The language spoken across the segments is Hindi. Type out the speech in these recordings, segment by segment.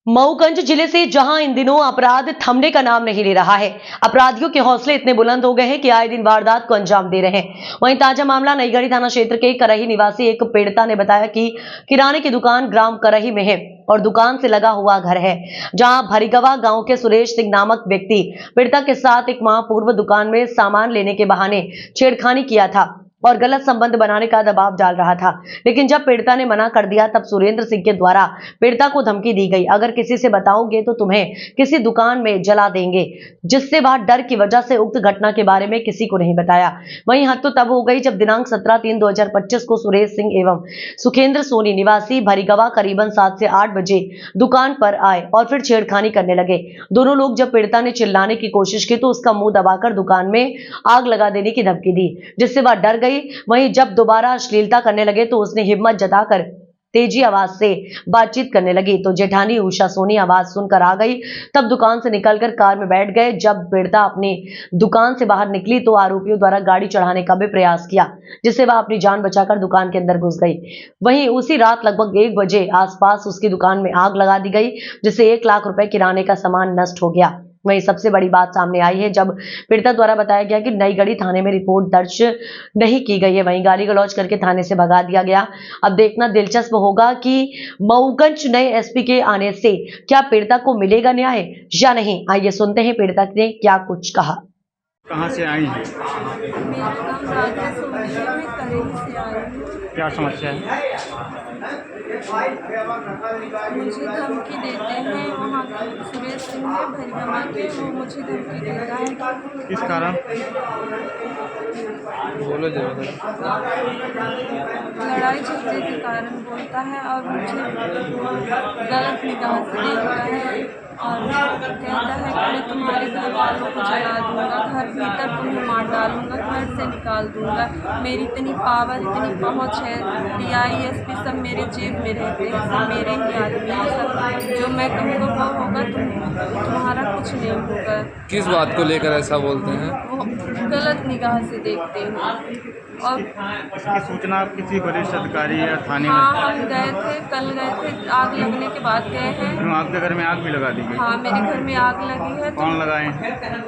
मऊगंज जिले से जहां इन दिनों अपराध थमने का नाम नहीं ले रहा है, अपराधियों के हौसले इतने बुलंद हो गए हैं कि आए दिन वारदात को अंजाम दे रहे हैं। वहीं ताजा मामला नईगढ़ी थाना क्षेत्र के करही निवासी एक पीड़िता ने बताया कि किराने की दुकान ग्राम करही में है और दुकान से लगा हुआ घर है, जहां भरीगवा गांव के सुरेश सिंह नामक व्यक्ति पीड़िता के साथ एक माह पूर्व दुकान में सामान लेने के बहाने छेड़खानी किया था और गलत संबंध बनाने का दबाव डाल रहा था। लेकिन जब पीड़िता ने मना कर दिया तब सुरेंद्र सिंह के द्वारा पीड़िता को धमकी दी गई, अगर किसी से बताओगे तो तुम्हें किसी दुकान में जला देंगे, जिससे वह डर की वजह से उक्त घटना के बारे में किसी को नहीं बताया। वहीं हद तो तब हो गई जब दिनांक 17/3/2025 को सुरेश सिंह एवं सुखेंद्र सोनी निवासी भरीगवा करीबन 7 से 8 बजे दुकान पर आए और फिर छेड़खानी करने लगे। दोनों लोग जब पीड़िता ने चिल्लाने की कोशिश की तो उसका मुंह दबाकर दुकान में आग लगा देने की धमकी दी, जिससे वह डर गई। वहीं जब दोबारा अश्लीलता करने लगे तो उसने हिम्मत जताकर तेजी आवाज से बातचीत करने लगी तो जेठानी उषा सोनी आवाज सुनकर आ गई। तब दुकान से निकलकर कार में बैठ गए। जब पीड़िता अपनी दुकान से बाहर निकली तो आरोपियों द्वारा गाड़ी चढ़ाने का भी प्रयास किया, जिससे वह अपनी जान बचाकर दुकान के अंदर घुस गई। वहीं उसी रात लगभग 1 बजे आसपास उसकी दुकान में आग लगा दी गई, जिससे 1 लाख रुपए किराने का सामान नष्ट हो गया। वहीं सबसे बड़ी बात सामने आई है जब पीड़िता द्वारा बताया गया कि नईगढ़ी थाने में रिपोर्ट दर्ज नहीं की गई है, वहीं गाली गलौज करके थाने से भगा दिया गया। अब देखना दिलचस्प होगा कि मऊगंज नए एसपी के आने से क्या पीड़िता को मिलेगा न्याय या नहीं। आइए सुनते हैं पीड़िता ने क्या कुछ कहा। कहाँ से आई हैं? मेरा नाम राधा सोनी है, मैं करही से आई हूँ। क्या समस्या है? मुझे धमकी देते हैं, वहाँ सुरेश सिंह है भरीगवा के, वो मुझे धमकी देता है। किस कारण? बोलो जरा। लड़ाई झगड़े के कारण बोलता है और मुझे गलत निगाह से देखता है और कहता है कि मैं तुम्हारे घर वालों को जला दूंगा, घर भीतर तुम्हें मार डालूंगा, घर से निकाल दूंगा। मेरी इतनी पावर, इतनी पहुंच है, DISP सब मेरे जेब में रहते हैं, सब मेरे ही आदमी हैं, सब जो मैं कहूँगा वो होगा, तुम्हारा कुछ नहीं होगा। किस बात को लेकर ऐसा बोलते हैं? वो गलत निगाह से देखते हैं। और इसकी सूचना किसी वरिष्ठ अधिकारी या थाने में? हाँ, हम गए थे, कल गए थे, आग लगने के बाद गए हैं। क्यों आपके घर में आग भी लगा दी गई? हाँ, मेरे घर में आग लगी है। कौन लगाए?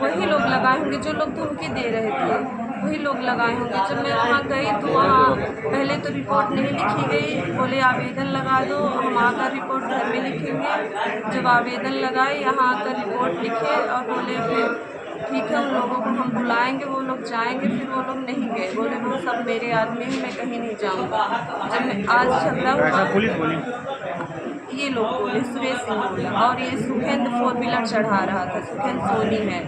वही लोग लगाए होंगे जो लोग धमकी दे रहे थे, वही लोग लगाए होंगे। जब मैं वहाँ गई तो वहाँ पहले तो रिपोर्ट नहीं लिखी गई, बोले आवेदन लगा दो, हम आकर रिपोर्ट घर में लिखेंगे। जब आवेदन लगाए, यहाँ आकर रिपोर्ट लिखे और बोले फिर ठीक है, उन लोगों को हम बुलाएंगे, वो लोग जाएंगे। फिर वो लोग नहीं गए, बोले वो सब मेरे आदमी हैं, मैं कहीं नहीं जाऊँगा। जब मैं आज झगड़ा हुआ, पुलिस बोली? ये लोग बोले, सुरेश सिंह बोला, और ये सुखेंद्र 4 व्हीलर चढ़ा रहा था, सुखेंद्र सोनी है,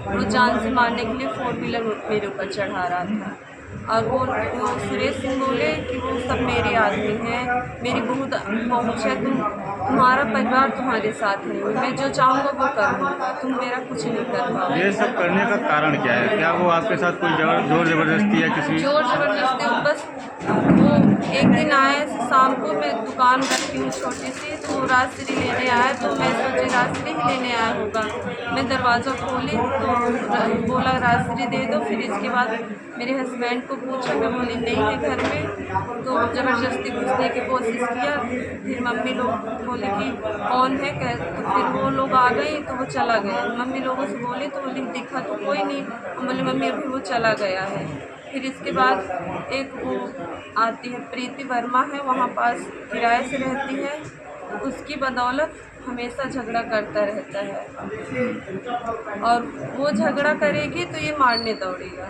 वो जान से मारने के लिए 4 व्हीलर मेरे ऊपर चढ़ा रहा था। और वो सुरेश सिंह बोले कि वो सब मेरे आदमी हैं, मेरी बहुत पहुँच है, तुम्हारा परिवार तुम्हारे साथ है, मैं जो चाहूँगा वो करूँगा, तुम मेरा कुछ नहीं कर पाओगे। ये सब करने का कारण क्या है? क्या वो आपके साथ कोई जोर जबरदस्ती है? किसी जोर जबरदस्ती? बस वो एक दिन आए शाम को, मैं दुकान रखी हूँ छोटी सी, तो वो राजश्री लेने आया, तो मैं सोची राजश्री ही लेने आया होगा। मैं दरवाज़ा खोली तो बोला राजश्री दे दो। फिर इसके बाद मेरे हस्बैंड को पूछा, मैं बोली नहीं है घर में, तो ज़बरदस्ती घुसने की कोशिश किया। फिर मम्मी लोग बोली कि कौन है, तो फिर वो लोग आ गई तो वो चला गया। मम्मी लोगों से बोली तो बोली दिखा तो कोई नहीं, बोले मम्मी अभी वो चला गया है। फिर इसके बाद एक वो आती है प्रीति वर्मा है, वहाँ पास किराए से रहती है, उसकी बदौलत हमेशा झगड़ा करता रहता है और वो झगड़ा करेगी तो ये मारने दौड़ेगा।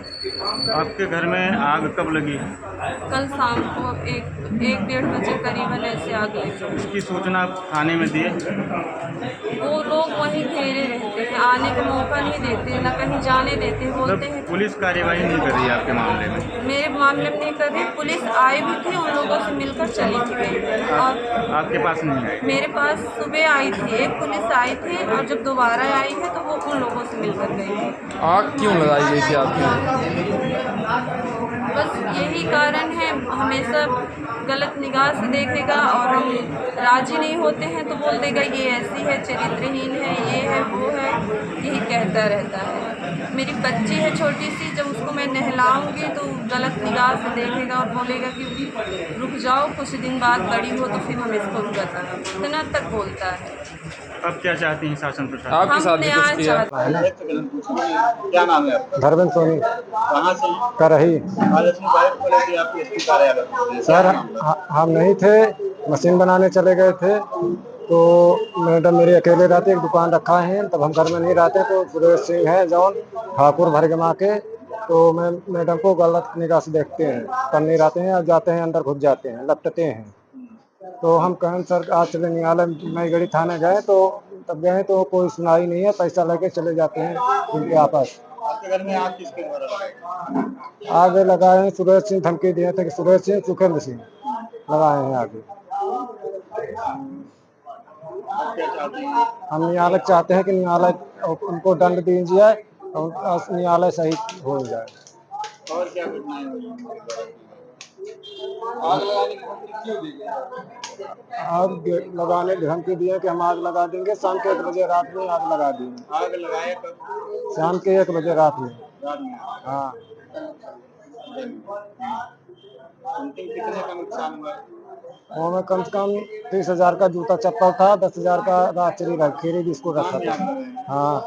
आपके घर में आग कब लगी? कल शाम को 1-1:30 बजे करीबन ऐसे आग लगी। इसकी सूचना आप थाने में दिए? वो लोग वहीं घेरे रहते हैं, आने का मौका नहीं देते, ना कहीं जाने देते, बोलते हैं। पुलिस कार्यवाही नहीं कर रही है आपके मामले में? मेरे मामले में नहीं कर रही, पुलिस आई भी थी, उन लोगों से मिलकर चली गई। और आपके पास नहीं है? मेरे पास सुबह आई थी, एक पुलिस आई थी और जब दोबारा आई है तो वो उन लोगों से मिलकर गई थी। आग क्यों लगाई गई थी आपकी? बस यही कारण है, हमेशा गलत निगाह से देखेगा और हम राजी नहीं होते हैं तो बोल देगा ये ऐसी है, चरित्रहीन है, ये है, वो है, यही कहता रहता है। मेरी बच्ची है छोटी सी, जब उसको मैं नहलाऊंगी तो गलत निगाह से देखेगा और बोलेगा कि रुक जाओ, कुछ दिन बाद बड़ी हो तो फिर हम इसको बताना। इतना तक बोलता है। अब क्या चाहती हैं शासन प्रशासन? आपके हम साथ भी न्याय कुछ किया? चाहते क्या नाम है आपका? धर्मेंद्र सोनी कहाँ से हैं? करही। आज अपनी वाइफ को लेकर आप एसपी कार्यालय सर हम नहीं थे, मशीन बनाने चले गए थे तो मैडम मेरी अकेले रहते, एक दुकान रखा है, तब हम घर में नहीं रहते तो सुरेश सिंह है जौन ठाकुर भरगमा के, तो मैं मैडम को गलत निगाह से देखते हैं, तब नहीं रहते हैं, अब जाते हैं अंदर घुस जाते हैं, लपटते हैं। तो हम कहें सर आज चले न्यायालय नईगढ़ी थाने गए तो तब गए तो कोई सुनाई नहीं है, पैसा लेके चले जाते हैं उनके आपस। आपके घर में आग किसके द्वारा लगाई? आगे लगाए हैं सुरेश सिंह, धमकी दिए थे कि सुरेश सिंह सुखेंद्र सिंह लगाए हैं आगे। आप क्या चाहते हैं? हम न्यायालय चाहते हैं कि न्यायालय उनको दंड दीजिए और न्यायालय सही हो जाए। और क्या घटनाएं हुई हैं? आग लगाने की धमकी दिए कि हम आग लगा देंगे, शाम के 1 बजे रात में आग लगा दी। आग लगाए कब? शाम के 1 बजे रात में। रात में। हाँ। अंतिम कितने का नुकसान हुआ? वो में कम से कम 30,000 का जूता चप्पल था, 10,000 का राजचरी खीरी बिस्कुट रखा था। हाँ।